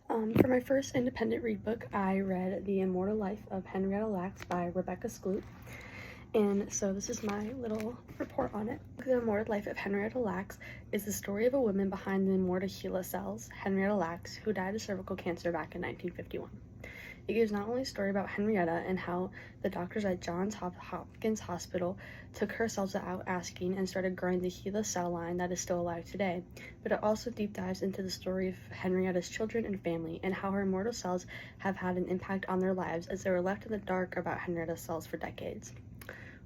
For my first independent read book, I read The Immortal Life of Henrietta Lacks by Rebecca Skloot. And so this is my little report on it. The Immortal Life of Henrietta Lacks is the story of a woman behind the immortal HeLa cells, Henrietta Lacks, who died of cervical cancer back in 1951. It gives not only a story about Henrietta and how the doctors at Johns Hopkins Hospital took her cells out asking and started growing the HeLa cell line that is still alive today, but it also deep dives into the story of Henrietta's children and family and how her immortal cells have had an impact on their lives as they were left in the dark about Henrietta's cells for decades.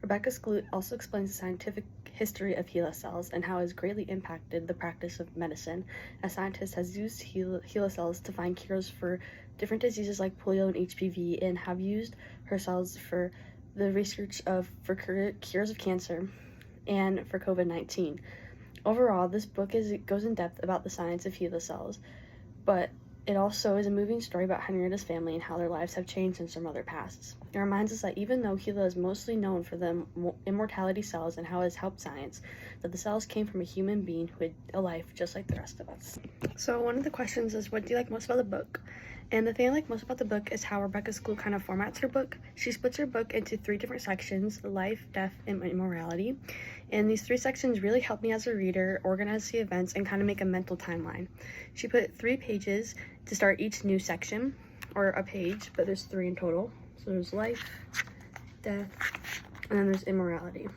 Rebecca Skloot also explains the scientific history of HeLa cells and how it has greatly impacted the practice of medicine, as scientists have used HeLa cells to find cures for different diseases like polio and HPV, and have used her cells for the research for cures of cancer and for COVID-19. Overall, this book goes in depth about the science of HeLa cells, but it also is a moving story about Henrietta's family and how their lives have changed since their mother passed. It reminds us that even though HeLa is mostly known for the immortality cells and how it has helped science, that the cells came from a human being who had a life just like the rest of us. So one of the questions is, what do you like most about the book? And the thing I like most about the book is how Rebecca Skloot kind of formats her book. She splits her book into 3 different sections: life, death, and immorality. And these 3 sections really help me as a reader organize the events and kind of make a mental timeline. She put 3 pages to start each new section, or a page, but there's 3 in total. So there's life, death, and then there's immorality.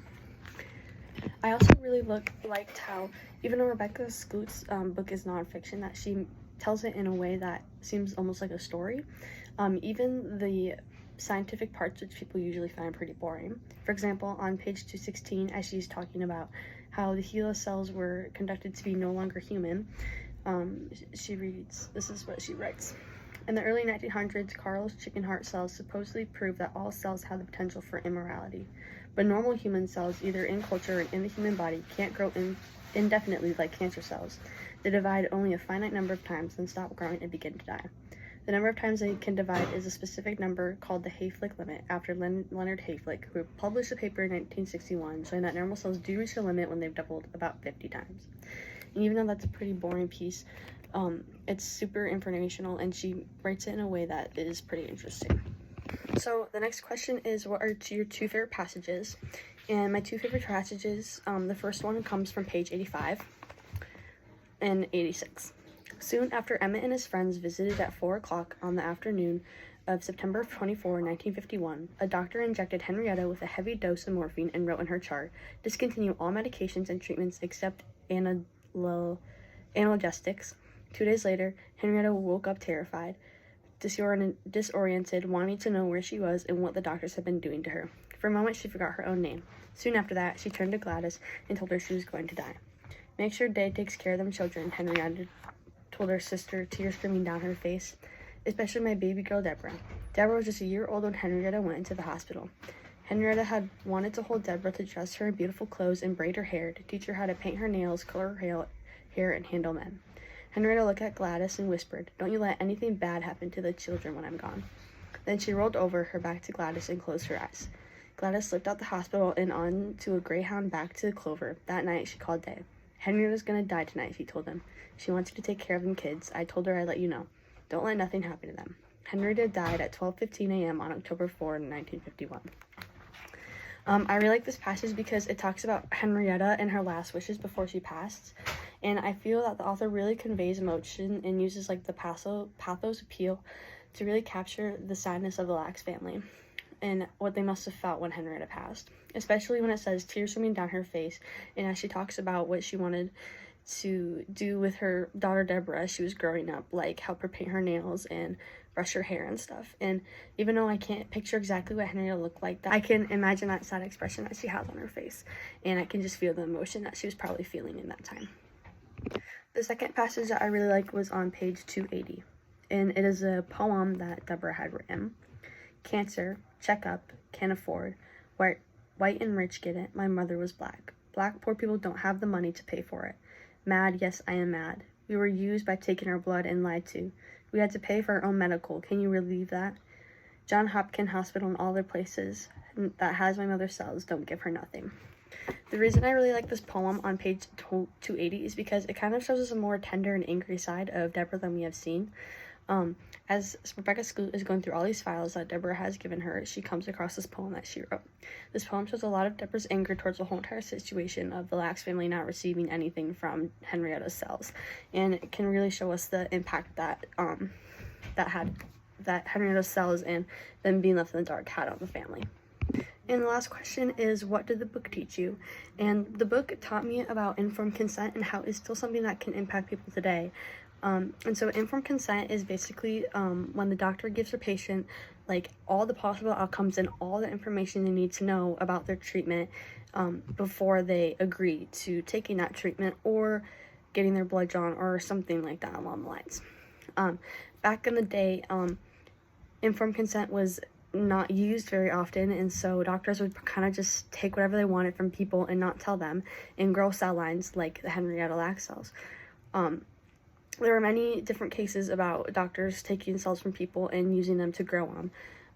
I also really liked how, even though Rebecca Skloot's book is nonfiction, that she tells it in a way that seems almost like a story. Even the scientific parts, which people usually find pretty boring. For example, on page 216, as she's talking about how the HeLa cells were conducted to be no longer human, she reads, this is what she writes. In the early 1900s, Carl's chicken heart cells supposedly proved that all cells have the potential for immorality. But normal human cells, either in culture or in the human body, can't grow indefinitely like cancer cells. They divide only a finite number of times, then stop growing and begin to die. The number of times they can divide is a specific number called the Hayflick limit, after Leonard Hayflick, who published a paper in 1961 showing that normal cells do reach a limit when they've doubled about 50 times. And even though that's a pretty boring piece, it's super informational, and she writes it in a way that is pretty interesting. So the next question is, what are your 2 favorite passages? And my 2 favorite passages, the first one comes from page 85 and 86. Soon after Emmett and his friends visited at 4 o'clock on the afternoon of September 24, 1951, a doctor injected Henrietta with a heavy dose of morphine and wrote in her chart, "Discontinue all medications and treatments except analgesics." 2 days later, Henrietta woke up terrified, disoriented, wanting to know where she was and what the doctors had been doing to her. For a moment, she forgot her own name. Soon after that, she turned to Gladys and told her she was going to die. "Make sure Dad takes care of them children," Henrietta told her sister, tears streaming down her face, "especially my baby girl, Deborah." Deborah was just a year old when Henrietta went into the hospital. Henrietta had wanted to hold Deborah, to dress her in beautiful clothes and braid her hair, to teach her how to paint her nails, color her hair, and handle men. Henrietta looked at Gladys and whispered, "Don't you let anything bad happen to the children when I'm gone." Then she rolled over, her back to Gladys, and closed her eyes. Gladys slipped out the hospital and on to a Greyhound back to Clover. That night, she called Dave. "Henrietta's gonna die tonight," she told him. "She wants you to take care of them kids. I told her I'd let you know. Don't let nothing happen to them." Henrietta died at 12:15 a.m. on October 4, 1951. I really like this passage because it talks about Henrietta and her last wishes before she passed, and I feel that the author really conveys emotion and uses like the pathos appeal to really capture the sadness of the Lacks family and what they must have felt when Henrietta passed, especially when it says tears streaming down her face, and as she talks about what she wanted to do with her daughter Deborah as she was growing up, like help her paint her nails and brush her hair and stuff. And even though I can't picture exactly what Henrietta looked like, I can imagine that sad expression that she has on her face, and I can just feel the emotion that she was probably feeling in that time. The second passage that I really liked was on page 280, and it is a poem that Deborah had written. "Cancer, checkup, can't afford. White and rich get it. My mother was black. Black poor people don't have the money to pay for it. Mad, yes, I am mad. We were used by taking our blood and lied to. We had to pay for our own medical. Can you relieve that? John Hopkins Hospital and all their places that has my mother's cells don't give her nothing." The reason I really like this poem on page 280 is because it kind of shows us a more tender and angry side of Deborah than we have seen. As Rebecca Skloot is going through all these files that Deborah has given her, she comes across this poem that she wrote. This poem shows a lot of Deborah's anger towards the whole entire situation of the Lacks family not receiving anything from Henrietta's cells, and it can really show us the impact that that Henrietta's cells and them being left in the dark had on the family. And the last question is, what did the book teach you? And the book taught me about informed consent and how it's still something that can impact people today. And so informed consent is basically when the doctor gives their patient like all the possible outcomes and all the information they need to know about their treatment before they agree to taking that treatment or getting their blood drawn or something like that along the lines. Back in the day, informed consent was not used very often, and so doctors would kind of just take whatever they wanted from people and not tell them and grow cell lines like the Henrietta Lacks cells. There are many different cases about doctors taking cells from people and using them to grow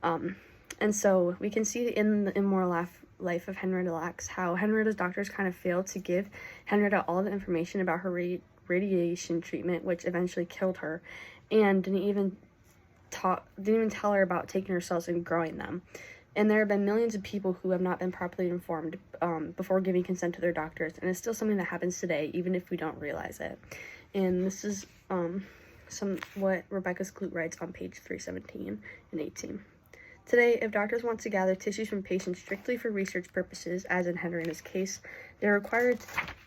on. And so we can see in the Immortal Life of Henrietta Lacks how Henrietta's doctors kind of failed to give Henrietta all the information about her radiation treatment, which eventually killed her, and didn't even tell her about taking her cells and growing them. And there have been millions of people who have not been properly informed before giving consent to their doctors, and it's still something that happens today, even if we don't realize it. And this is what Rebecca Skloot writes on page 317 and 18. Today, if doctors want to gather tissues from patients strictly for research purposes, as in Henrietta's case, they're required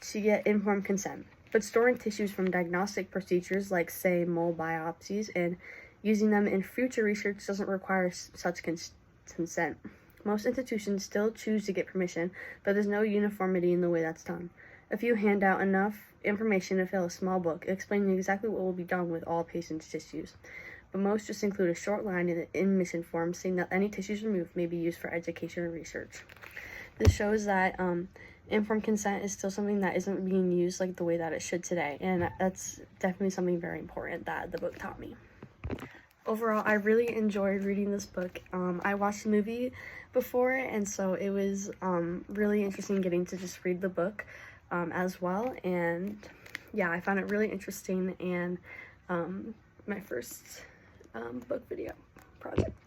to get informed consent. But storing tissues from diagnostic procedures like, say, mole biopsies and using them in future research doesn't require such consent. Most institutions still choose to get permission, but there's no uniformity in the way that's done. A few hand out enough information to fill a small book explaining exactly what will be done with all patients' tissues, but most just include a short line in the admission form saying that any tissues removed may be used for education or research. This shows that informed consent is still something that isn't being used like the way that it should today, and that's definitely something very important that the book taught me. Overall, I really enjoyed reading this book. I watched the movie before, and so it was really interesting getting to just read the book as well. And yeah, I found it really interesting, and my first book video project.